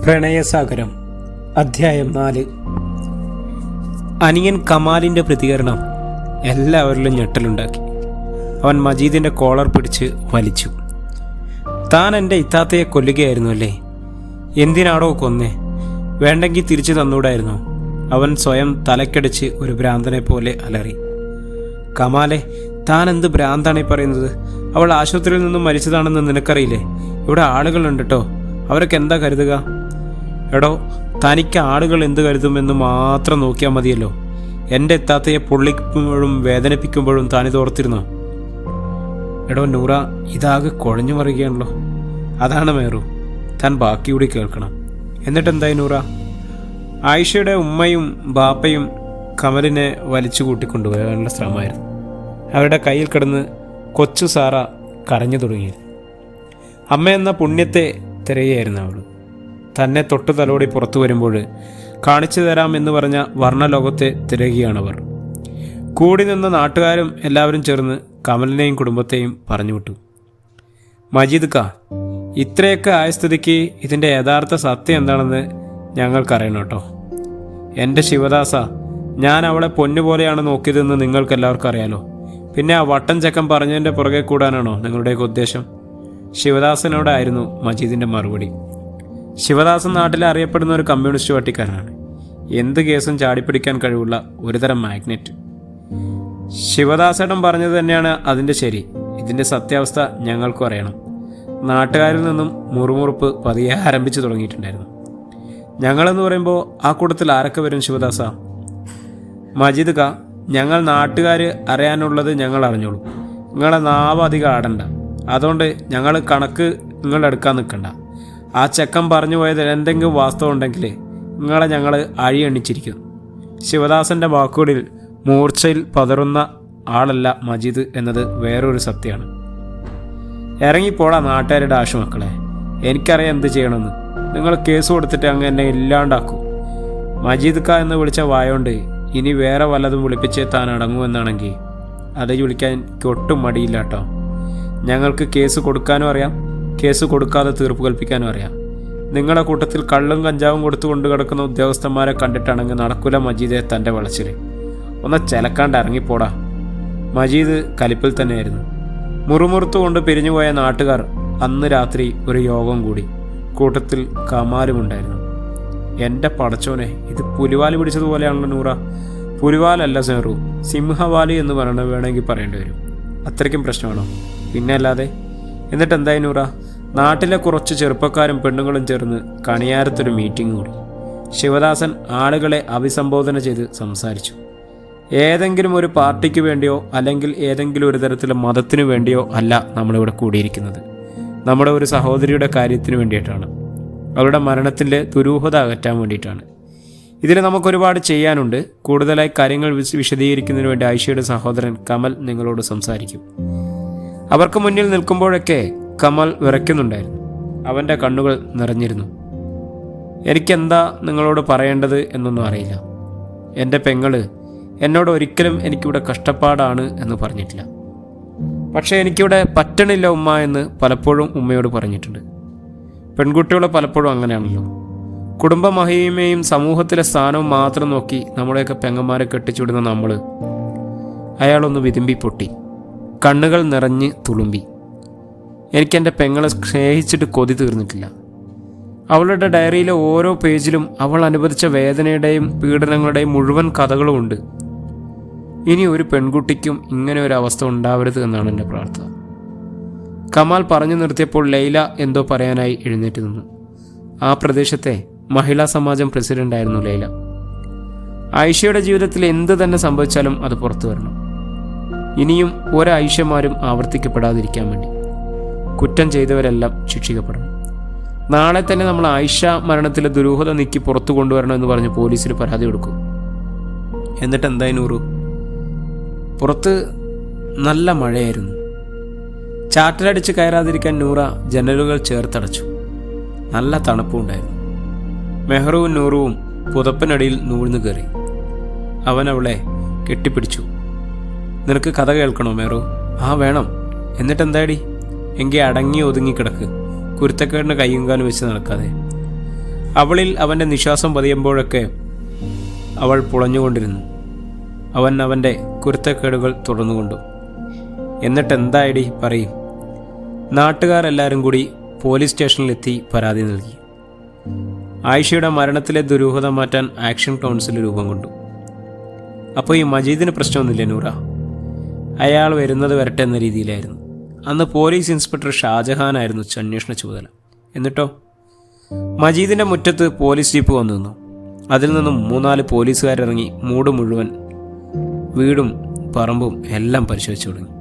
പ്രണയസാഗരം അധ്യായം 4. അനിയൻ കമാലിൻ്റെ പ്രതികരണം എല്ലാവരിലും ഞെട്ടലുണ്ടാക്കി. അവൻ മജീദിൻ്റെ കോളർ പിടിച്ച് വലിച്ചു. താൻ എൻ്റെ ഇത്താത്തയെ കൊല്ലുകയായിരുന്നു അല്ലേ? എന്തിനാടോ കൊന്നേ? വേണ്ടെങ്കിൽ തിരിച്ചു തന്നൂടായിരുന്നോ? അവൻ സ്വയം തലക്കടിച്ച് ഒരു ഭ്രാന്തനെ പോലെ അലറി. കമാലെ, താൻ എന്ത് ഭ്രാന്താണീ പറയുന്നത്? അവൾ ആശുപത്രിയിൽ നിന്നും മരിച്ചതാണെന്ന് നിനക്കറിയില്ലേ? ഇവിടെ ആളുകളുണ്ട് കേട്ടോ. അവരൊക്കെ എന്താ കരുതുക? എടോ, തനിക്ക് ആളുകൾ എന്ത് കരുതുമെന്ന് മാത്രം നോക്കിയാൽ മതിയല്ലോ. എൻ്റെ എത്താത്തയെ പൊള്ളിക്കുമ്പോഴും വേദനിപ്പിക്കുമ്പോഴും താനിത് ഓർത്തിരുന്നോ? എടോ നൂറ, ഇതാകെ കുഴഞ്ഞു മറിയുകയാണല്ലോ. അതാണ് മേറു, താൻ ബാക്കി കൂടി കേൾക്കണം. എന്നിട്ടെന്തായി നൂറ? ആയിഷയുടെ ഉമ്മയും ബാപ്പയും കമലിനെ വലിച്ചു കൂട്ടിക്കൊണ്ടുപോകാനുള്ള ശ്രമമായിരുന്നു. അവരുടെ കയ്യിൽ കിടന്ന് കൊച്ചു സാറ കരഞ്ഞു തുടങ്ങി. അമ്മ എന്ന പുണ്യത്തെ തിരയുകയായിരുന്നു അവൾ. തന്നെ തൊട്ടു തലോടി പുറത്തു വരുമ്പോൾ കാണിച്ചു തരാം എന്ന് പറഞ്ഞ വർണ്ണലോകത്തെ തിരയുകയാണവർ. കൂടി നിന്ന നാട്ടുകാരും എല്ലാവരും ചേർന്ന് കമലിനെയും കുടുംബത്തെയും പറഞ്ഞു വിട്ടു. മജീദ് കാ, ഇത്രയൊക്കെ ആയ സ്ഥിതിക്ക് ഇതിൻ്റെ യഥാർത്ഥ സത്യം എന്താണെന്ന് ഞങ്ങൾക്കറിയണം കേട്ടോ. എൻ്റെ ശിവദാസ, ഞാൻ അവളെ പൊന്നുപോലെയാണ് നോക്കിയതെന്ന് നിങ്ങൾക്കെല്ലാവർക്കും അറിയാലോ. പിന്നെ ആ വട്ടൻ ചക്കൻ പറഞ്ഞതിൻ്റെ പുറകെ കൂടാനാണോ നിങ്ങളുടെയൊക്കെ ഉദ്ദേശം? ശിവദാസനോടായിരുന്നു മജീദിൻ്റെ മറുപടി. ശിവദാസൻ നാട്ടിൽ അറിയപ്പെടുന്ന ഒരു കമ്മ്യൂണിസ്റ്റ് പാർട്ടിക്കാരനാണ്. എന്ത് കേസും ചാടിപ്പിടിക്കാൻ കഴിവുള്ള ഒരുതരം മാഗ്നറ്റ്. ശിവദാസേട്ടൻ പറഞ്ഞത് തന്നെയാണ് അതിൻ്റെ ശരി. ഇതിൻ്റെ സത്യാവസ്ഥ ഞങ്ങൾക്കും അറിയണം. നാട്ടുകാരിൽ നിന്നും മുറുമുറുപ്പ് പതിയെ ആരംഭിച്ചു തുടങ്ങിയിട്ടുണ്ടായിരുന്നു. ഞങ്ങളെന്ന് പറയുമ്പോൾ ആ കൂട്ടത്തിൽ ആരൊക്കെ വരും ശിവദാസ? മജീദ് കാ, ഞങ്ങൾ നാട്ടുകാർ അറിയാനുള്ളത് ഞങ്ങൾ അറിഞ്ഞോളൂ. നിങ്ങളെ നാവ് അധികം ആടണ്ട. അതുകൊണ്ട് ഞങ്ങൾ കണക്ക് നിങ്ങളുടെ എടുക്കാൻ നിൽക്കണ്ട. ആ ചെക്കൻ പറഞ്ഞു പോയത് എന്തെങ്കിലും വാസ്തവം ഉണ്ടെങ്കിൽ നിങ്ങളെ ഞങ്ങൾ അഴിയണിച്ചിരിക്കും. ശിവദാസൻ്റെ വാക്കുകളിൽ മൂർച്ചയിൽ പതറുന്ന ആളല്ല മജീദ് എന്നത് വേറൊരു സത്യമാണ്. ഇറങ്ങിപ്പോടാ നാട്ടുകാരുടെ ആശുമക്കളെ. എനിക്കറിയാം എന്ത് ചെയ്യണമെന്ന്. നിങ്ങൾ കേസ് കൊടുത്തിട്ട് അങ്ങ് എന്നെ ഇല്ലാണ്ടാക്കും. മജീദ് ക എന്ന് വിളിച്ച വായോണ്ട് ഇനി വേറെ വല്ലതും വിളിപ്പിച്ചേ താൻ അടങ്ങുമെന്നാണെങ്കിൽ അത് വിളിക്കാൻ എനിക്ക് ഒട്ടും മടിയില്ല കേട്ടോ. ഞങ്ങൾക്ക് കേസ് കൊടുക്കാനും അറിയാം, കേസ് കൊടുക്കാതെ തീർപ്പ് കൽപ്പിക്കാനും അറിയാം. നിങ്ങളുടെ കൂട്ടത്തിൽ കള്ളും കഞ്ചാവും കൊടുത്തു കൊണ്ടു കിടക്കുന്ന ഉദ്യോഗസ്ഥന്മാരെ കണ്ടിട്ടാണെങ്കിൽ നടക്കൂല മജീദെ തൻ്റെ വളച്ചിൽ. ഒന്ന് ചിലക്കാണ്ട് ഇറങ്ങിപ്പോടാ. മജീദ് കലിപ്പിൽ തന്നെയായിരുന്നു. മുറുമുറുത്തുകൊണ്ട് പിരിഞ്ഞുപോയ നാട്ടുകാർ അന്ന് രാത്രി ഒരു യോഗം കൂടി. കൂട്ടത്തിൽ കമാലുമുണ്ടായിരുന്നു. എൻ്റെ പടച്ചോനെ, ഇത് പുലിവാല് പിടിച്ചതുപോലെയാണല്ലോ നൂറ. പുലിവാലല്ല സേറു, സിംഹവാലി എന്ന് പറയണ വേണമെങ്കിൽ പറയേണ്ടി വരും. അത്രയ്ക്കും പ്രശ്നമാണോ? പിന്നെ അല്ലാതെ. എന്നിട്ട് എന്തായി നൂറ? നാട്ടിലെ കുറച്ച് ചെറുപ്പക്കാരും പെണ്ണുങ്ങളും ചേർന്ന് കണിയാരത്തൊരു മീറ്റിംഗ് കൂടി. ശിവദാസൻ ആളുകളെ അഭിസംബോധന ചെയ്ത് സംസാരിച്ചു. ഏതെങ്കിലും ഒരു പാർട്ടിക്ക് വേണ്ടിയോ അല്ലെങ്കിൽ ഏതെങ്കിലും ഒരു തരത്തിലെ മതത്തിനു വേണ്ടിയോ അല്ല നമ്മളിവിടെ കൂടിയിരിക്കുന്നത്. നമ്മുടെ ഒരു സഹോദരിയുടെ കാര്യത്തിന് വേണ്ടിയിട്ടാണ്. അവരുടെ മരണത്തിൻ്റെ ദുരൂഹത അകറ്റാൻ വേണ്ടിയിട്ടാണ്. ഇതിൽ നമുക്കൊരുപാട് ചെയ്യാനുണ്ട്. കൂടുതലായി കാര്യങ്ങൾ വിശദീകരിക്കുന്നതിന് വേണ്ടി ആയിഷയുടെ സഹോദരൻ കമൽ നിങ്ങളോട് സംസാരിക്കും. അവർക്ക് മുന്നിൽ നിൽക്കുമ്പോഴൊക്കെ കമൽ വിറയ്ക്കുന്നുണ്ടായിരുന്നു. അവൻ്റെ കണ്ണുകൾ നിറഞ്ഞിരുന്നു. എനിക്കെന്താ നിങ്ങളോട് പറയേണ്ടത് എന്നൊന്നും അറിയില്ല. എൻ്റെ പെങ്ങള് എന്നോട് ഒരിക്കലും എനിക്കിവിടെ കഷ്ടപ്പാടാണ് എന്ന് പറഞ്ഞിട്ടില്ല. പക്ഷേ എനിക്കിവിടെ പറ്റണില്ല ഉമ്മ എന്ന് പലപ്പോഴും ഉമ്മയോട് പറഞ്ഞിട്ടുണ്ട്. പെൺകുട്ടികൾ പലപ്പോഴും അങ്ങനെയാണല്ലോ. കുടുംബ മഹിമയും സമൂഹത്തിലെ സ്ഥാനവും മാത്രം നോക്കി നമ്മുടെയൊക്കെ പെങ്ങന്മാരെ കെട്ടിച്ചുവിടുന്ന നമ്മൾ. അയാളൊന്ന് വിതുമ്പി പൊട്ടി. കണ്ണുകൾ നിറഞ്ഞ് തുളുമ്പി. എനിക്കെൻ്റെ പെങ്ങളെ സ്നേഹിച്ചിട്ട് കൊതി തീർന്നിട്ടില്ല. അവളുടെ ഡയറിയിലെ ഓരോ പേജിലും അവൾ അനുഭവിച്ച വേദനയുടെയും പീഡനങ്ങളുടെയും മുഴുവൻ കഥകളുമുണ്ട്. ഇനി ഒരു പെൺകുട്ടിക്കും ഇങ്ങനെ ഒരു അവസ്ഥ ഉണ്ടാവരുത് എന്നാണ് എൻ്റെ പ്രാർത്ഥന. കമാൽ പറഞ്ഞു നിർത്തിയപ്പോൾ ലൈല എന്തോ പറയാനായി എഴുന്നേറ്റ് നിന്നു. ആ പ്രദേശത്തെ മഹിളാ സമാജം പ്രസിഡൻ്റായിരുന്നു ലൈല. ആയിഷയുടെ ജീവിതത്തിൽ എന്ത് തന്നെ സംഭവിച്ചാലും അത് പുറത്തു വരണം. ഇനിയും ഒരായിഷമാരും ആവർത്തിക്കപ്പെടാതിരിക്കാൻ വേണ്ടി കുറ്റം ചെയ്തവരെല്ലാം ശിക്ഷിക്കപ്പെടണം. നാളെ തന്നെ നമ്മൾ ആയിഷ മരണത്തിലെ ദുരൂഹത നീക്കി പുറത്തു കൊണ്ടുവരണമെന്ന് പറഞ്ഞ് പോലീസിൽ പരാതി കൊടുക്കും. എന്നിട്ട് എന്തായി നൂറു? പുറത്ത് നല്ല മഴയായിരുന്നു. ചാറ്റലടിച്ച് കയറാതിരിക്കാൻ നൂറ ജനലുകൾ ചേർത്തടച്ചു. നല്ല തണുപ്പുണ്ടായിരുന്നു. മെഹ്റുവും നൂറുവും പുതപ്പിനടിയിൽ നൂഴ്ന്നു കയറി. അവൻ അവളെ കെട്ടിപ്പിടിച്ചു. നിനക്ക് കഥ കേൾക്കണോ മേറു? ആ വേണം. എന്നിട്ടെന്താടി? എങ്കിൽ അടങ്ങി ഒതുങ്ങിക്കിടക്ക്. കുരുത്തക്കേടിന് കയ്യും കാലും വെച്ച് നടക്കാതെ. അവളിൽ അവൻ്റെ നിശ്വാസം പതിയുമ്പോഴൊക്കെ അവൾ പുളഞ്ഞുകൊണ്ടിരുന്നു. അവൻ അവൻ്റെ കുരുത്തക്കേടുകൾ തുടർന്നുകൊണ്ടു. എന്നിട്ട് എന്തായിടി പറയും? നാട്ടുകാരെല്ലാവരും കൂടി പോലീസ് സ്റ്റേഷനിലെത്തി പരാതി നൽകി. ആയിഷയുടെ മരണത്തിലെ ദുരൂഹത മാറ്റാൻ ആക്ഷൻ കൗൺസിൽ രൂപം കൊണ്ടു. അപ്പോൾ ഈ മജീദിന് പ്രശ്നമൊന്നുമില്ലേ നൂറ? അയാൾ വരുന്നത് വരട്ടെ എന്ന രീതിയിലായിരുന്നു. അന്ന് പോലീസ് ഇൻസ്പെക്ടർ ഷാജഹാനായിരുന്നു അന്വേഷണ ചുമതല. എന്നിട്ടോ മജീദിൻ്റെ മുറ്റത്ത് പോലീസ് ജീപ്പ് വന്നു നിന്നു. അതിൽ നിന്നും 3-4 പോലീസുകാരിറങ്ങി മൂട് മുഴുവൻ വീടും പറമ്പും എല്ലാം പരിശോധിച്ചു തുടങ്ങി.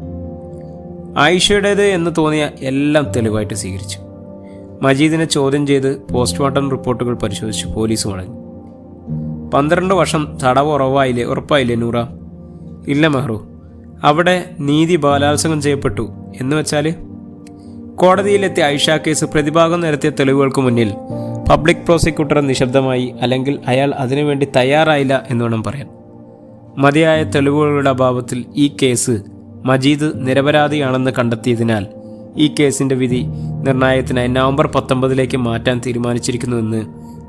ആയിഷയുടേത് എന്ന് തോന്നിയ എല്ലാം തെളിവായിട്ട് സ്വീകരിച്ചു. മജീദിനെ ചോദ്യം ചെയ്ത് പോസ്റ്റ്മോർട്ടം റിപ്പോർട്ടുകൾ പരിശോധിച്ചു പോലീസ് മടങ്ങി. 12 വർഷം തടവ് ഉറപ്പായില്ലേ നൂറ? ഇല്ല മെഹ്റു, അവിടെ നീതി ബലാത്സംഗം ചെയ്യപ്പെട്ടു എന്ന് വെച്ചാൽ? കോടതിയിലെത്തിയ ആയിഷ കേസ് പ്രതിഭാഗം നിരത്തിയ തെളിവുകൾക്ക് മുന്നിൽ പബ്ലിക് പ്രോസിക്യൂട്ടർ നിശബ്ദമായി, അല്ലെങ്കിൽ അയാൾ അതിനുവേണ്ടി തയ്യാറായില്ല എന്ന് വേണം പറയാൻ. മതിയായ തെളിവുകളുടെ അഭാവത്തിൽ ഈ കേസ് മജീദ് നിരപരാധിയാണെന്ന് കണ്ടെത്തിയതിനാൽ ഈ കേസിൻ്റെ വിധി നിർണയത്തിനായി നവംബർ 19 മാറ്റാൻ തീരുമാനിച്ചിരിക്കുന്നുവെന്ന്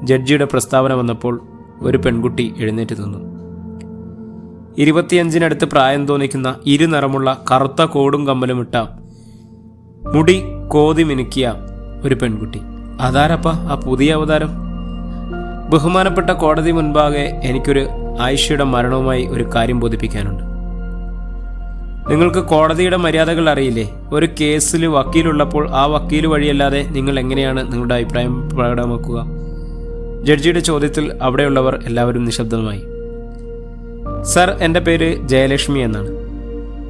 ജഡ്ജിയുടെ പ്രസ്താവന വന്നപ്പോൾ ഒരു പെൺകുട്ടി എഴുന്നേറ്റ് നിന്നു. 25-നടുത്ത് പ്രായം തോന്നിക്കുന്ന ഇരുനിറമുള്ള കറുത്ത കോടും കമ്മലും ഇട്ട മുടി കോതി മിനുക്കിയ ഒരു പെൺകുട്ടി. അതാരപ്പ ആ പുതിയ അവതാരം? ബഹുമാനപ്പെട്ട കോടതി മുൻപാകെ എനിക്കൊരു ആയിഷയുടെ മരണവുമായി ഒരു കാര്യം ബോധിപ്പിക്കാനുണ്ട്. നിങ്ങൾക്ക് കോടതിയുടെ മര്യാദകൾ അറിയില്ലേ? ഒരു കേസിൽ വക്കീലുള്ളപ്പോൾ ആ വക്കീൽ വഴിയല്ലാതെ നിങ്ങൾ എങ്ങനെയാണ് നിങ്ങളുടെ അഭിപ്രായം പ്രകടമാക്കുക? ജഡ്ജിയുടെ ചോദ്യത്തിൽ അവിടെയുള്ളവർ എല്ലാവരും നിശബ്ദമായി. സർ, എൻ്റെ പേര് ജയലക്ഷ്മി എന്നാണ്.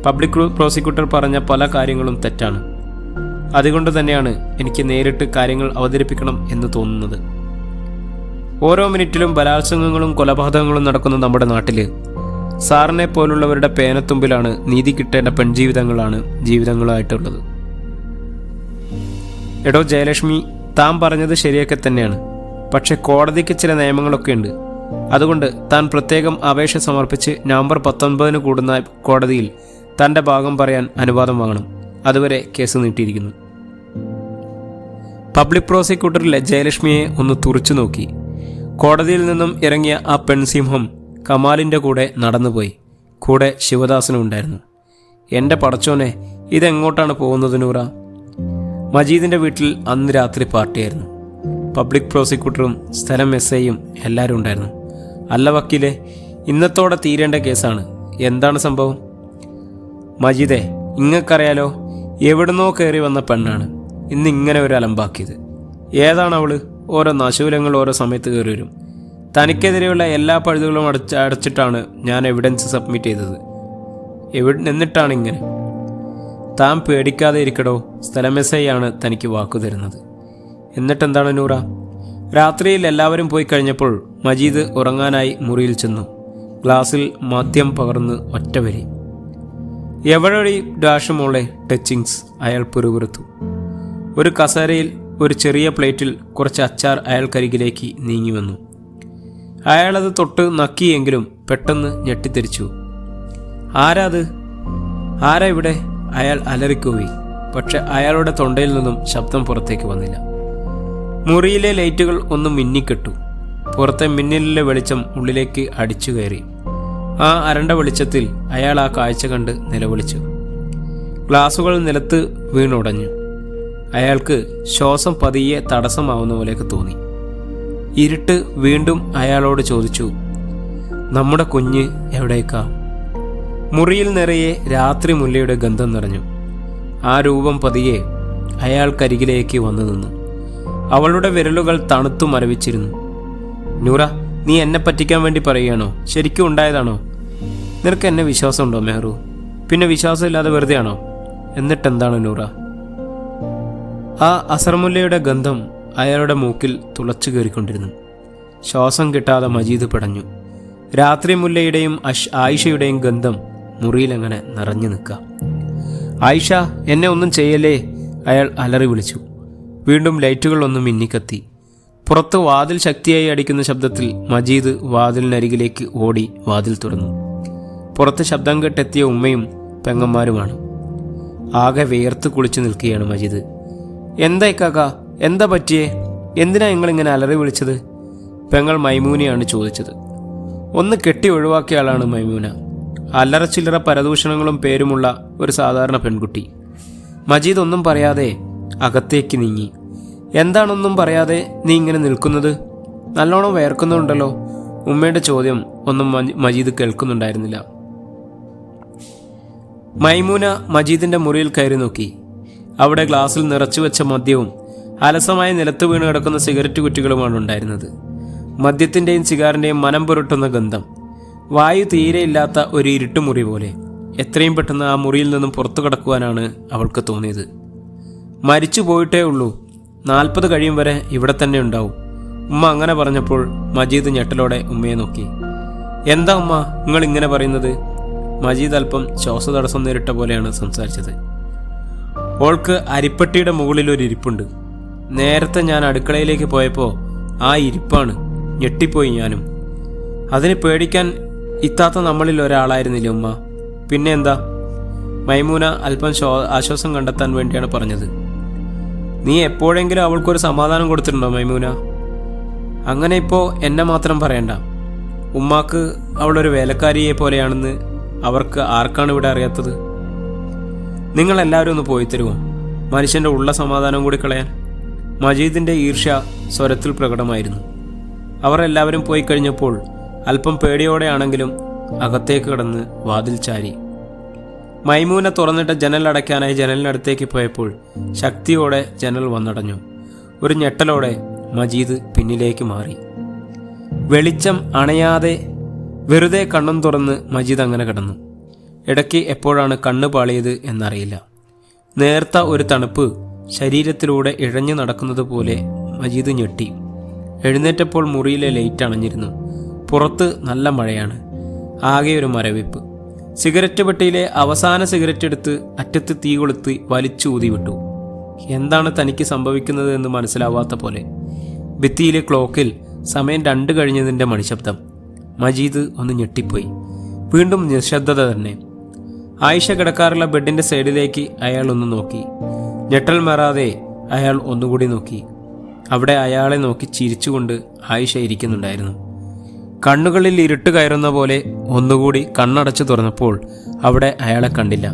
പബ്ലിക് പ്രോസിക്യൂട്ടർ പറഞ്ഞ പല കാര്യങ്ങളും തെറ്റാണ്. അതുകൊണ്ട് തന്നെയാണ് എനിക്ക് നേരിട്ട് കാര്യങ്ങൾ അവതരിപ്പിക്കണം എന്ന് തോന്നുന്നത്. ഓരോ മിനിറ്റിലും ബലാത്സംഗങ്ങളും കൊലപാതകങ്ങളും നടക്കുന്ന നമ്മുടെ നാട്ടിൽ സാറിനെ പോലുള്ളവരുടെ പേനത്തുമ്പിലാണ് നീതി കിട്ടേണ്ട പെൺജീവിതങ്ങളാണ് ജീവിതങ്ങളായിട്ടുള്ളത്. എടോ ജയലക്ഷ്മി, താൻ പറഞ്ഞത് ശരിയൊക്കെ തന്നെയാണ്. പക്ഷെ കോടതിക്ക് ചില നിയമങ്ങളൊക്കെ ഉണ്ട്. അതുകൊണ്ട് താൻ പ്രത്യേകം അപേക്ഷ സമർപ്പിച്ച് നവംബർ 19 കൂടുന്ന കോടതിയിൽ തൻ്റെ ഭാഗം പറയാൻ അനുവാദം വാങ്ങണം. അതുവരെ കേസ് നീട്ടിയിരിക്കുന്നു. പബ്ലിക് പ്രോസിക്യൂട്ടർ ജയലക്ഷ്മിയെ ഒന്ന് തുറച്ചു നോക്കി. കോടതിയിൽ നിന്നും ഇറങ്ങിയ ആ പെൺസിംഹം കമാലിൻ്റെ കൂടെ നടന്നുപോയി. കൂടെ ശിവദാസനും ഉണ്ടായിരുന്നു. എൻ്റെ പടച്ചോനെ, ഇതെങ്ങോട്ടാണ് പോകുന്നത് നൂറ? മജീദിൻ്റെ വീട്ടിൽ അന്ന് രാത്രി പാർട്ടിയായിരുന്നു. പബ്ലിക് പ്രോസിക്യൂട്ടറും സ്ഥലം SIയും എല്ലാവരും ഉണ്ടായിരുന്നു. അല്ല വക്കീലെ, ഇന്നത്തോടെ തീരേണ്ട കേസാണ്. എന്താണ് സംഭവം? മജീദേ, ഇങ്ങക്കറിയാലോ, എവിടുന്നോ കയറി വന്ന പെണ്ണാണ് ഇന്ന് ഇങ്ങനെ ഒരു അലമ്പാക്കിയത്. ഏതാണ് അവള്? ഓരോ നശൂലങ്ങൾ ഓരോ സമയത്ത് കയറി വരും. തനിക്കെതിരെയുള്ള എല്ലാ പഴുതുകളും അടച്ചിട്ടാണ് ഞാൻ എവിഡൻസ് സബ്മിറ്റ് ചെയ്തത്. എന്നിട്ടാണ് ഇങ്ങനെ. താൻ പേടിക്കാതെ ഇരിക്കടോ, സ്ഥലം SI ആണ് തനിക്ക് വാക്കു തരുന്നത്. എന്നിട്ടെന്താണ് നൂറ? രാത്രിയിൽ എല്ലാവരും പോയി കഴിഞ്ഞപ്പോൾ മജീദ് ഉറങ്ങാനായി മുറിയിൽ ചെന്നു. ഗ്ലാസ്സിൽ മദ്യം പകർന്ന് ഒറ്റ വരി. എവഴി ഡാഷ് മോളെ ടച്ചിങ്സ്, അയാൾ പുറുപുറത്തു. ഒരു കസേരയിൽ ഒരു ചെറിയ പ്ലേറ്റിൽ കുറച്ച് അച്ചാർ അയാൾക്കരികിലേക്ക് നീങ്ങി വന്നു. അയാളത് തൊട്ട് നക്കിയെങ്കിലും പെട്ടെന്ന് ഞെട്ടിത്തെറിച്ചു. ആരാത്? ആരാ ഇവിടെ? അയാൾ അലറിക്കൂവി. പക്ഷെ അയാളുടെ തൊണ്ടയിൽ നിന്നും ശബ്ദം പുറത്തേക്ക് വന്നില്ല. മുറിയിലെ ലൈറ്റുകൾ ഒന്ന് മിന്നിക്കെട്ടു. പുറത്തെ മിന്നലിലെ വെളിച്ചം ഉള്ളിലേക്ക് അടിച്ചു കയറി. ആ അരണ്ട വെളിച്ചത്തിൽ അയാൾ ആ കാഴ്ച കണ്ട് നിലവിളിച്ചു. ഗ്ലാസുകൾ നിലത്ത് വീണുടഞ്ഞു. അയാൾക്ക് ശ്വാസം പതിയെ തടസ്സമാവുന്ന പോലെയൊക്കെ തോന്നി. ഇരുട്ട് വീണ്ടും അയാളോട് ചോദിച്ചു, നമ്മുടെ കുഞ്ഞ് എവിടേക്കാ? മുറിയിൽ നിറയെ രാത്രി മുല്ലയുടെ ഗന്ധം നിറഞ്ഞു. ആ രൂപം പതിയെ അയാൾക്കരികിലേക്ക് വന്നു നിന്നു. അവളുടെ വിരലുകൾ തണുത്തു മരവിച്ചിരുന്നു. നൂറ, നീ എന്നെ പറ്റിക്കാൻ വേണ്ടി പറയുകയാണോ? ശരിക്കും ഉണ്ടായതാണോ? നിനക്ക് എന്നെ വിശ്വാസമുണ്ടോ മെഹ്റു? പിന്നെ വിശ്വാസമില്ലാതെ വെറുതെയാണോ? എന്നിട്ടെന്താണ് നൂറ? ആ അസർമുല്ലയുടെ ഗന്ധം അയാളുടെ മൂക്കിൽ തുളച്ചു കയറിക്കൊണ്ടിരുന്നു. ശ്വാസം കിട്ടാതെ മജീദ് പിടഞ്ഞു. രാത്രി മുല്ലയുടെയും ആയിഷയുടെയും ഗന്ധം മുറിയിലങ്ങനെ നിറഞ്ഞു നിൽക്കാം. ആയിഷ, എന്നെ ഒന്നും ചെയ്യല്ലേ, അയാൾ അലറി വിളിച്ചു. വീണ്ടും ലൈറ്റുകൾ ഒന്ന് മിന്നിക്കത്തി. പുറത്ത് വാതിൽ ശക്തിയായി അടിക്കുന്ന ശബ്ദത്തിൽ മജീദ് വാതിലിനരികിലേക്ക് ഓടി വാതിൽ തുറന്നു. പുറത്ത് ശബ്ദം കേട്ടെത്തിയ ഉമ്മയും പെങ്ങന്മാരുമാണ്. ആകെ വിയർത്ത് കുളിച്ചു നിൽക്കുകയാണ് മജീദ്. എന്താ ഇക്കാക്ക, എന്താ പറ്റിയേ? എന്തിനാ നിങ്ങളിങ്ങനെ അലറി വിളിച്ചത്? പെങ്ങൾ മൈമൂനയാണ് ചോദിച്ചത്. ഒന്ന് കെട്ടി ഒഴിവാക്കിയ ആളാണ് മൈമൂന. അല്ലറച്ചില്ലറ പരദൂഷണങ്ങളും പേരുമുള്ള ഒരു സാധാരണ പെൺകുട്ടി. മജീദ് ഒന്നും പറയാതെ അകത്തേക്ക് നീങ്ങി. എന്താണൊന്നും പറയാതെ നീ ഇങ്ങനെ നിൽക്കുന്നത്? നല്ലോണം വേർക്കുന്നുണ്ടല്ലോ. ഉമ്മയുടെ ചോദ്യം ഒന്നും മജീദ് കേൾക്കുന്നുണ്ടായിരുന്നില്ല. മൈമൂന മജീദിന്റെ മുറിയിൽ കയറി നോക്കി. അവിടെ ഗ്ലാസ്സിൽ നിറച്ചു വെച്ച മദ്യവും അലസമായി നിലത്ത് വീണ് കിടക്കുന്ന സിഗരറ്റ് കുറ്റികളുമാണ് ഉണ്ടായിരുന്നത്. മദ്യത്തിൻ്റെയും സിഗാറിൻ്റെയും മനം പുരട്ടുന്ന ഗന്ധം. വായു തീരെയില്ലാത്ത ഒരു ഇരുട്ടുമുറി പോലെ. എത്രയും പെട്ടെന്ന് ആ മുറിയിൽ നിന്നും പുറത്തു കടക്കുവാനാണ് അവൾക്ക് തോന്നിയത്. മരിച്ചു പോയിട്ടേ ഉള്ളൂ, 40 കഴിയും വരെ ഇവിടെ തന്നെ ഉണ്ടാവും. ഉമ്മ അങ്ങനെ പറഞ്ഞപ്പോൾ മജീദ് ഞെട്ടലോടെ ഉമ്മയെ നോക്കി. എന്താ ഉമ്മ നിങ്ങൾ ഇങ്ങനെ പറയുന്നത്? മജീദ് അല്പം ശ്വാസതടസ്സം നേരിട്ട പോലെയാണ് സംസാരിച്ചത്. ഓൾക്ക് അരിപ്പട്ടിയുടെ മുകളിൽ ഒരു ഇരിപ്പുണ്ട്. നേരത്തെ ഞാൻ അടുക്കളയിലേക്ക് പോയപ്പോൾ ആ ഇരിപ്പാണ്. ഞെട്ടിപ്പോയി ഞാനും. അതിന് പേടിക്കാൻ ഇത്താത്ത നമ്മളിൽ ഒരാളായിരുന്നില്ലേ ഉമ്മ? പിന്നെ എന്താ? മൈമൂന അല്പം ആശ്വാസം കണ്ടെത്താൻ വേണ്ടിയാണ് പറഞ്ഞത്. നീ എപ്പോഴെങ്കിലും അവൾക്കൊരു സമാധാനം കൊടുത്തിട്ടുണ്ടോ മൈമൂന? അങ്ങനെ ഇപ്പോൾ എന്നെ മാത്രം പറയണ്ട. ഉമ്മാക്ക് അവളൊരു വേലക്കാരിയെ പോലെയാണെന്ന് അവർക്ക് ആർക്കാണ് ഇവിടെ അറിയാത്തത്? നിങ്ങളെല്ലാവരും ഒന്ന് പോയി തരുമോ, മനുഷ്യൻ്റെ ഉള്ള സമാധാനം കൂടി കളയാൻ? മജീദിൻ്റെ ഈർഷ്യ സ്വരത്തിൽ പ്രകടമായിരുന്നു. അവർ എല്ലാവരും പോയി കഴിഞ്ഞപ്പോൾ അല്പം പേടിയോടെയാണെങ്കിലും അകത്തേക്ക് കടന്ന് വാതിൽ ചാരി. മൈമൂന തുറന്നിട്ട ജനൽ അടയ്ക്കാനായി ജനലിനടുത്തേക്ക് പോയപ്പോൾ ശക്തിയോടെ ജനൽ വന്നടഞ്ഞു. ഒരു ഞെട്ടലോടെ മജീദ് പിന്നിലേക്ക് മാറി. വെളിച്ചം അണയാതെ വെറുതെ കണ്ണും തുറന്ന് മജീദ് അങ്ങനെ കിടന്നു. ഇടയ്ക്ക് എപ്പോഴാണ് കണ്ണ് പാളിയത് എന്നറിയില്ല. നേർത്ത ഒരു തണുപ്പ് ശരീരത്തിലൂടെ ഇഴഞ്ഞു നടക്കുന്നത് പോലെ മജീദ് ഞെട്ടി. എഴുന്നേറ്റപ്പോൾ മുറിയിലെ ലൈറ്റ് അണഞ്ഞിരുന്നു. പുറത്ത് നല്ല മഴയാണ്. ആകെ ഒരു മരവിപ്പ്. സിഗരറ്റ് പെട്ടിയിലെ അവസാന സിഗരറ്റ് എടുത്ത് അറ്റത്ത് തീ കൊളുത്തി വലിച്ചു ഊതി വിട്ടു. എന്താണ് തനിക്ക് സംഭവിക്കുന്നത് എന്ന് മനസ്സിലാവാത്ത പോലെ. ഭിത്തിയിലെ ക്ലോക്കിൽ സമയം 2 കഴിഞ്ഞതിൻ്റെ മണിശബ്ദം. മജീദ് ഒന്ന് ഞെട്ടിപ്പോയി. വീണ്ടും നിശബ്ദത തന്നെ. ആയിഷ കിടക്കാറുള്ള ബെഡിൻ്റെ സൈഡിലേക്ക് അയാൾ ഒന്ന് നോക്കി. ഞെട്ടൽ മാറാതെ അയാൾ ഒന്നുകൂടി നോക്കി. അവിടെ അയാളെ നോക്കി ചിരിച്ചുകൊണ്ട് ആയിഷ ഇരിക്കുന്നുണ്ടായിരുന്നു. കണ്ണുകളിൽ ഇരുട്ട് കയറുന്ന പോലെ ഒന്നുകൂടി കണ്ണടച്ചു തുറന്നപ്പോൾ അവിടെ അയാളെ കണ്ടില്ല.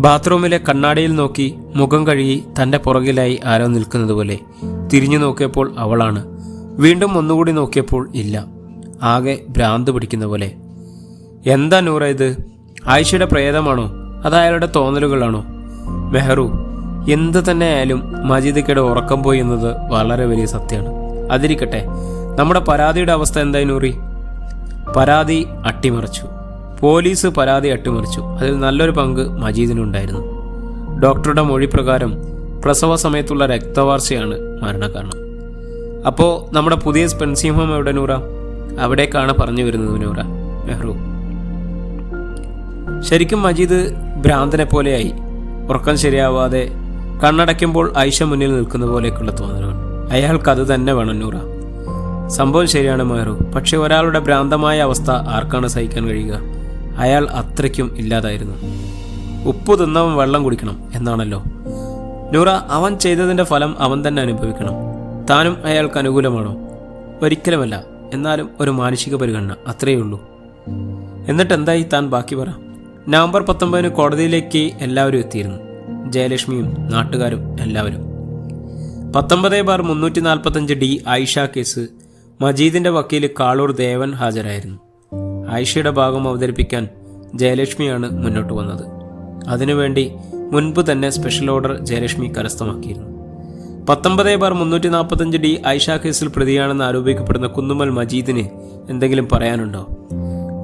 ബാത്റൂമിലെ കണ്ണാടിയിൽ നോക്കി മുഖം കഴുകി തൻ്റെ പുറകിലായി ആരോ നിൽക്കുന്നത് പോലെ. തിരിഞ്ഞു നോക്കിയപ്പോൾ അവളാണ്. വീണ്ടും ഒന്നുകൂടി നോക്കിയപ്പോൾ ഇല്ല. ആകെ ഭ്രാന്ത് പിടിക്കുന്ന പോലെ. എന്താ നൂറ ഇത്? ആയിഷയുടെ പ്രേതമാണോ? അത് അയാളുടെ തോന്നലുകളാണോ? മെഹറു, എന്ത് തന്നെ ആയാലും മജീദിക്കയുടെ ഉറക്കം പോയി എന്നത് വളരെ വലിയ സത്യമാണ്. അതിരിക്കട്ടെ, നമ്മുടെ പരാതിയുടെ അവസ്ഥ എന്തായി നൂറി? പരാതി അട്ടിമറിച്ചു. പോലീസ് പരാതി അട്ടിമറിച്ചു. അതിൽ നല്ലൊരു പങ്ക് മജീദിനുണ്ടായിരുന്നു. ഡോക്ടറുടെ മൊഴി പ്രകാരം പ്രസവ സമയത്തുള്ള രക്തവാർച്ചയാണ് മരണകാരണം. അപ്പോൾ നമ്മുടെ പുതിയ സ്പെൻസിംഹം എവിടെ നൂറ? അവിടേക്കാണ് പറഞ്ഞു വരുന്നത് നൂറ. മെഹ്റു, ശരിക്കും മജീദ് ഭ്രാന്തനെ പോലെയായി. ഉറക്കം ശരിയാവാതെ കണ്ണടയ്ക്കുമ്പോൾ ആയിഷ മുന്നിൽ നിൽക്കുന്ന പോലെയൊക്കെയുള്ള തോന്നലുകൾ. അയാൾക്കത് തന്നെ വേണം നൂറ. സംഭവം ശരിയാണ് മെഹ്റു. പക്ഷെ ഒരാളുടെ ഭ്രാന്തമായ അവസ്ഥ ആർക്കാണ് സഹിക്കാൻ കഴിയുക? അയാൾ അത്രയ്ക്കും ഇല്ലാതായിരുന്നു. ഉപ്പ് തിന്നവൻ വെള്ളം കുടിക്കണം എന്നാണല്ലോ നൂറ. അവൻ ചെയ്തതിൻ്റെ ഫലം അവൻ തന്നെ അനുഭവിക്കണം. താനും അയാൾക്ക് അനുകൂലമാണോ? ഒരിക്കലുമല്ല. എന്നാലും ഒരു മാനുഷിക പരിഗണന, അത്രയേ ഉള്ളൂ. എന്നിട്ട് എന്തായി താൻ ബാക്കി പറ. നവംബർ 19 കോടതിയിലേക്ക് എല്ലാവരും എത്തിയിരുന്നു. ജയലക്ഷ്മിയും നാട്ടുകാരും എല്ലാവരും. 19/345 ആയിഷ കേസ്. മജീദിന്റെ വക്കീൽ കാളൂർ ദേവൻ ഹാജരായിരുന്നു. ആയിഷയുടെ ഭാഗം അവതരിപ്പിക്കാൻ ജയലക്ഷ്മിയാണ് മുന്നോട്ട് വന്നത്. അതിനുവേണ്ടി മുൻപ് തന്നെ സ്പെഷ്യൽ ഓർഡർ ജയലക്ഷ്മി കരസ്ഥമാക്കിയിരുന്നു. 19/345 ആയിഷ കേസിൽ പ്രതിയാണെന്ന് ആരോപിക്കപ്പെടുന്ന കുന്നുമ്മൽ മജീദിന് എന്തെങ്കിലും പറയാനുണ്ടോ?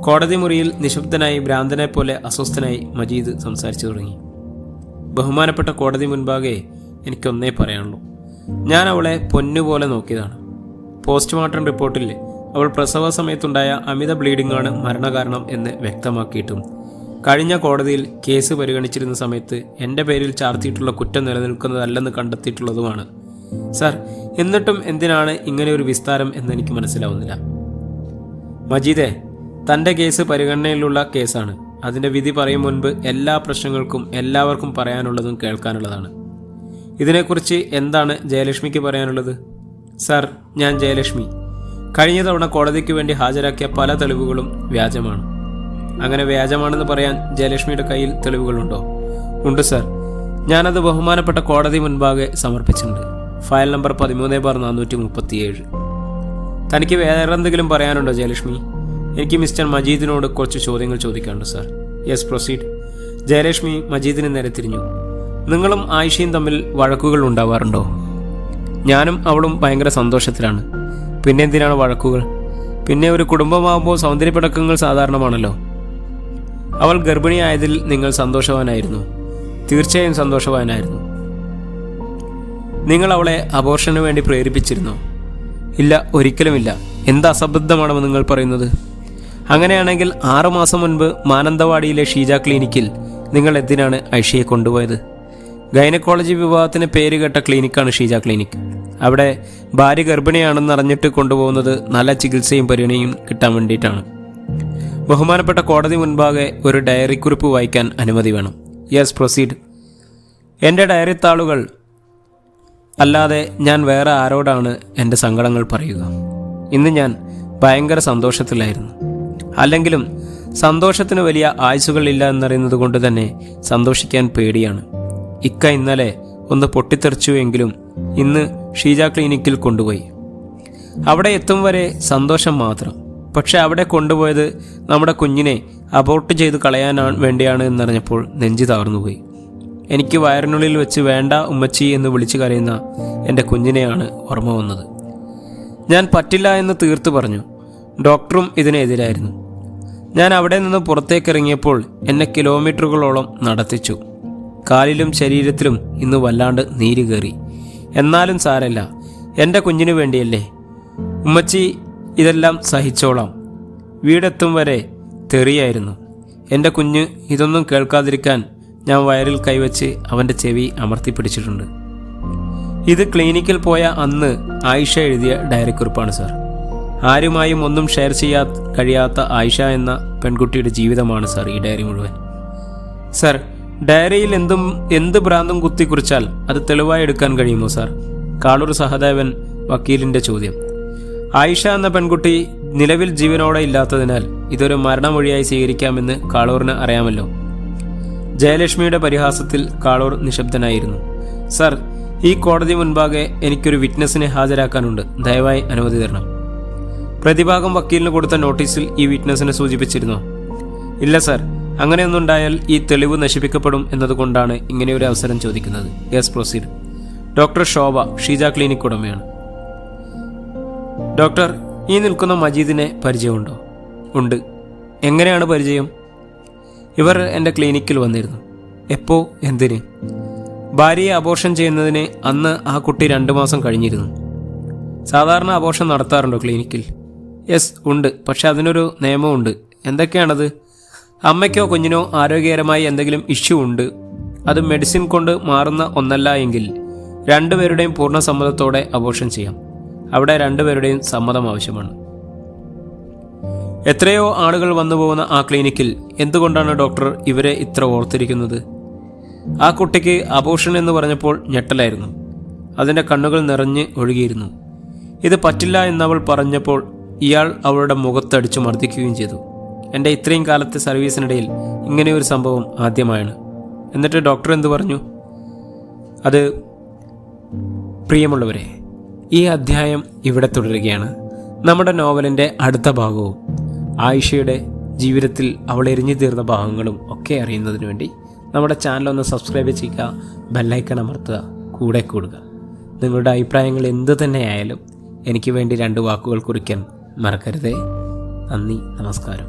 കോടതി മുറിയിൽ നിശബ്ദനായി ഭ്രാന്തനെ പോലെ അസ്വസ്ഥനായി മജീദ് സംസാരിച്ചു തുടങ്ങി. ബഹുമാനപ്പെട്ട കോടതി മുൻപാകെ എനിക്കൊന്നേ പറയാനുള്ളൂ. ഞാൻ അവളെ പൊന്നുപോലെ നോക്കിയതാണ്. പോസ്റ്റ്മോർട്ടം റിപ്പോർട്ടിൽ അവൾ പ്രസവ സമയത്തുണ്ടായ അമിത ബ്ലീഡിംഗ് ആണ് മരണകാരണം എന്ന് വ്യക്തമാക്കിയിട്ടും കഴിഞ്ഞ കോടതിയിൽ കേസ് പരിഗണിച്ചിരുന്ന സമയത്ത് എൻ്റെ പേരിൽ ചാർത്തിയിട്ടുള്ള കുറ്റം നിലനിൽക്കുന്നതല്ലെന്ന് കണ്ടെത്തിയിട്ടുള്ളതുമാണ്. സാർ, എന്നിട്ടും എന്തിനാണ് ഇങ്ങനെ ഒരു വിസ്താരം എന്നെനിക്ക് മനസ്സിലാവുന്നില്ല. മജീദേ, തൻ്റെ കേസ് പരിഗണനയിലുള്ള കേസാണ്. അതിൻ്റെ വിധി പറയും മുൻപ് എല്ലാ പ്രശ്നങ്ങൾക്കും എല്ലാവർക്കും പറയാനുള്ളതും കേൾക്കാനുള്ളതാണ്. ഇതിനെക്കുറിച്ച് എന്താണ് ജയലക്ഷ്മിക്ക് പറയാനുള്ളത്? സാർ, ഞാൻ ജയലക്ഷ്മി. കഴിഞ്ഞ തവണ കോടതിക്ക് വേണ്ടി ഹാജരാക്കിയ പല തെളിവുകളും വ്യാജമാണ്. അങ്ങനെ വ്യാജമാണെന്ന് പറയാൻ ജയലക്ഷ്മിയുടെ കയ്യിൽ തെളിവുകളുണ്ടോ? ഉണ്ട് സാർ. ഞാനത് ബഹുമാനപ്പെട്ട കോടതി മുൻപാകെ സമർപ്പിച്ചിട്ടുണ്ട്. File number 13/437. തനിക്ക് വേറെ എന്തെങ്കിലും പറയാനുണ്ടോ ജയലക്ഷ്മി? എനിക്ക് മിസ്റ്റർ മജീദിനോട് കുറച്ച് ചോദ്യങ്ങൾ ചോദിക്കാനുണ്ട് സാർ. Yes, proceed. ജയലക്ഷ്മി മജീദിന് നേരെ തിരിഞ്ഞു. നിങ്ങളും ആയിഷയും തമ്മിൽ വഴക്കുകൾ ഉണ്ടാവാറുണ്ടോ? ഞാനും അവളും ഭയങ്കര സന്തോഷത്തിലാണ്. പിന്നെ എന്തിനാണ് വഴക്കുകൾ? പിന്നെ ഒരു കുടുംബമാകുമ്പോൾ സൗന്ദര്യപ്പിണക്കങ്ങൾ സാധാരണമാണല്ലോ. അവൾ ഗർഭിണിയായതിൽ നിങ്ങൾ സന്തോഷവാനായിരുന്നു? തീർച്ചയായും സന്തോഷവാനായിരുന്നു. നിങ്ങൾ അവളെ അബോർഷന് വേണ്ടി പ്രേരിപ്പിച്ചിരുന്നോ? ഇല്ല, ഒരിക്കലുമില്ല. എന്ത് അസംബന്ധമാണ് നിങ്ങൾ പറയുന്നത്? അങ്ങനെയാണെങ്കിൽ 6 മാസം മുൻപ് മാനന്തവാടിയിലെ ഷീജ ക്ലിനിക്കിൽ നിങ്ങൾ എന്തിനാണ് ഐഷയെ കൊണ്ടുപോയത്? ഗൈനക്കോളജി വിഭാഗത്തിന് പേരുകേട്ട ക്ലിനിക്കാണ് ഷീജ ക്ലിനിക്. അവിടെ ഭാര്യ ഗർഭിണിയാണെന്ന് അറിഞ്ഞിട്ട് കൊണ്ടുപോകുന്നത് നല്ല ചികിത്സയും പരിഗണനയും കിട്ടാൻ വേണ്ടിയിട്ടാണ്. ബഹുമാനപ്പെട്ട കോടതി മുൻപാകെ ഒരു ഡയറി കുറിപ്പ് വായിക്കാൻ അനുമതി വേണം. Yes, proceed. എൻ്റെ ഡയറി താളുകൾ അല്ലാതെ ഞാൻ വേറെ ആരോടാണ് എൻ്റെ സങ്കടങ്ങൾ പറയുക? ഇന്ന് ഞാൻ ഭയങ്കര സന്തോഷത്തിലായിരുന്നു. അല്ലെങ്കിലും സന്തോഷത്തിന് വലിയ ആയുസ്സുകളില്ല എന്നറിയുന്നത് കൊണ്ട് തന്നെ സന്തോഷിക്കാൻ പേടിയാണ്. ഇക്ക ഇന്നലെ ഒന്ന് പൊട്ടിത്തെറിച്ചു എങ്കിലും ഇന്ന് ഷീജ ക്ലിനിക്കിൽ കൊണ്ടുപോയി. അവിടെ എത്തും വരെ സന്തോഷം മാത്രം. പക്ഷെ അവിടെ കൊണ്ടുപോയത് നമ്മുടെ കുഞ്ഞിനെ അബോർട്ട് ചെയ്ത് കളയാൻ വേണ്ടിയാണ് എന്നറിഞ്ഞപ്പോൾ നെഞ്ചു തകർന്നുപോയി. എനിക്ക് വയറിനുള്ളിൽ വെച്ച് വേണ്ട ഉമ്മച്ചി എന്ന് വിളിച്ചു കരയുന്ന എൻ്റെ കുഞ്ഞിനെയാണ് ഓർമ്മ വന്നത്. ഞാൻ പറ്റില്ല എന്ന് തീർത്തു പറഞ്ഞു. ഡോക്ടറും ഇതിനെതിരായിരുന്നു. ഞാൻ അവിടെ നിന്ന് പുറത്തേക്കിറങ്ങിയപ്പോൾ എന്നെ കിലോമീറ്ററുകളോളം നടത്തിച്ചു. കാലിലും ശരീരത്തിലും ഇന്ന് വല്ലാണ്ട് നീര് കയറി. എന്നാലും സാരല്ല, എൻ്റെ കുഞ്ഞിനു വേണ്ടിയല്ലേ. ഉമ്മച്ചി ഇതെല്ലാം സഹിച്ചോളാം. വീടെത്തും വരെ തെറിയായിരുന്നു. എൻ്റെ കുഞ്ഞ് ഇതൊന്നും കേൾക്കാതിരിക്കാൻ ഞാൻ വയറിൽ കൈവച്ച് അവൻ്റെ ചെവി അമർത്തിപ്പിടിച്ചിട്ടുണ്ട്. ഇത് ക്ലിനിക്കിൽ പോയ അന്ന് ആയിഷ എഴുതിയ ഡയറിക്കുറിപ്പാണ് സാർ. ആരുമായും ഒന്നും ഷെയർ ചെയ്യാൻ കഴിയാത്ത ആയിഷ എന്ന പെൺകുട്ടിയുടെ ജീവിതമാണ് സാർ ഈ ഡയറി മുഴുവൻ. സാർ, ഡയറിയിൽ എന്ത് ഭ്രാന്തും കുത്തിക്കുറിച്ചാൽ അത് തെളിവായി എടുക്കാൻ കഴിയുമോ സാർ? കാളൂർ സഹദേവൻ വക്കീലിൻ്റെ ചോദ്യം. ആയിഷ എന്ന പെൺകുട്ടി നിലവിൽ ജീവനോടെ ഇല്ലാത്തതിനാൽ ഇതൊരു മരണമൊഴിയായി സ്വീകരിക്കാമെന്ന് കാളൂറിന് അറിയാമല്ലോ. ജയലക്ഷ്മിയുടെ പരിഹാസത്തിൽ കാളൂർ നിശബ്ദനായിരുന്നു. സാർ, ഈ കോടതി മുൻപാകെ എനിക്കൊരു വിറ്റ്നസിനെ ഹാജരാക്കാനുണ്ട്. ദയവായി അനുമതി തരണം. പ്രതിഭാഗം വക്കീലിന് കൊടുത്ത നോട്ടീസിൽ ഈ വിറ്റ്നസിനെ സൂചിപ്പിച്ചിരുന്നോ? ഇല്ല സാർ. അങ്ങനെയൊന്നുണ്ടായാൽ ഈ തെളിവ് നശിപ്പിക്കപ്പെടും എന്നതുകൊണ്ടാണ് ഇങ്ങനെയൊരു അവസരം ചോദിക്കുന്നത്. Yes, proceed. ഡോക്ടർ ശോഭ, ഷീജ ക്ലിനിക് ഉടമയാണ്. ഡോക്ടർ, ഈ നിൽക്കുന്ന മജീദിനെ പരിചയമുണ്ടോ? ഉണ്ട്. എങ്ങനെയാണ് പരിചയം? ഇവർ എൻ്റെ ക്ലിനിക്കിൽ വന്നിരുന്നു. എപ്പോ? എന്തിന്? ഭാര്യയെ അബോർഷൻ ചെയ്യുന്നതിന് അന്ന് ആ കുട്ടി 2 മാസം കഴിഞ്ഞിരുന്നു. സാധാരണ അബോർഷൻ നടത്താറുണ്ടോ ക്ലിനിക്കിൽ? യെസ്, ഉണ്ട്. പക്ഷെ അതിനൊരു നിയമമുണ്ട്. എന്തൊക്കെയാണത്? അമ്മയ്ക്കോ കുഞ്ഞിനോ ആരോഗ്യകരമായി എന്തെങ്കിലും ഇഷ്യൂ ഉണ്ട്, അത് മെഡിസിൻ കൊണ്ട് മാറുന്ന ഒന്നല്ല എങ്കിൽ 2 പേരുടെയും പൂർണ്ണ സമ്മതത്തോടെ അബോർഷൻ ചെയ്യാം. അവിടെ 2 പേരുടെയും സമ്മതം ആവശ്യമാണ്. എത്രയോ ആളുകൾ വന്നു പോകുന്ന ആ ക്ലിനിക്കിൽ എന്തുകൊണ്ടാണ് ഡോക്ടർ ഇവരെ ഇത്ര ഓർത്തിരിക്കുന്നത്? ആ കുട്ടിക്ക് അബോർഷൻ എന്ന് പറഞ്ഞപ്പോൾ ഞെട്ടലായിരുന്നു. അതിൻ്റെ കണ്ണുകൾ നിറഞ്ഞ് ഒഴുകിയിരുന്നു. ഇത് പറ്റില്ല എന്നവൾ പറഞ്ഞപ്പോൾ ഇയാൾ അവളുടെ മുഖത്തടിച്ചു മർദ്ദിക്കുകയും ചെയ്തു. എൻ്റെ ഇത്രയും കാലത്തെ സർവീസിനിടയിൽ ഇങ്ങനെയൊരു സംഭവം ആദ്യമായാണ്. എന്നിട്ട് ഡോക്ടർ എന്തു പറഞ്ഞു? അത് പ്രിയമുള്ളവരെ, ഈ അധ്യായം ഇവിടെ തുടരുകയാണ്. നമ്മുടെ നോവലിൻ്റെ അടുത്ത ഭാഗവും ആയിഷയുടെ ജീവിതത്തിൽ അവൾ എരിഞ്ഞു തീർന്ന ഭാഗങ്ങളും ഒക്കെ അറിയുന്നതിന് വേണ്ടി നമ്മുടെ ചാനലൊന്ന് സബ്സ്ക്രൈബ് ചെയ്യുക, ബെല്ലൈക്കൺ അമർത്തുക, കൂടെ കൂടുക. നിങ്ങളുടെ അഭിപ്രായങ്ങൾ എന്തു തന്നെയായാലും എനിക്ക് വേണ്ടി 2 വാക്കുകൾ കുറിക്കാൻ മറക്കരുതേ. നന്ദി, നമസ്കാരം.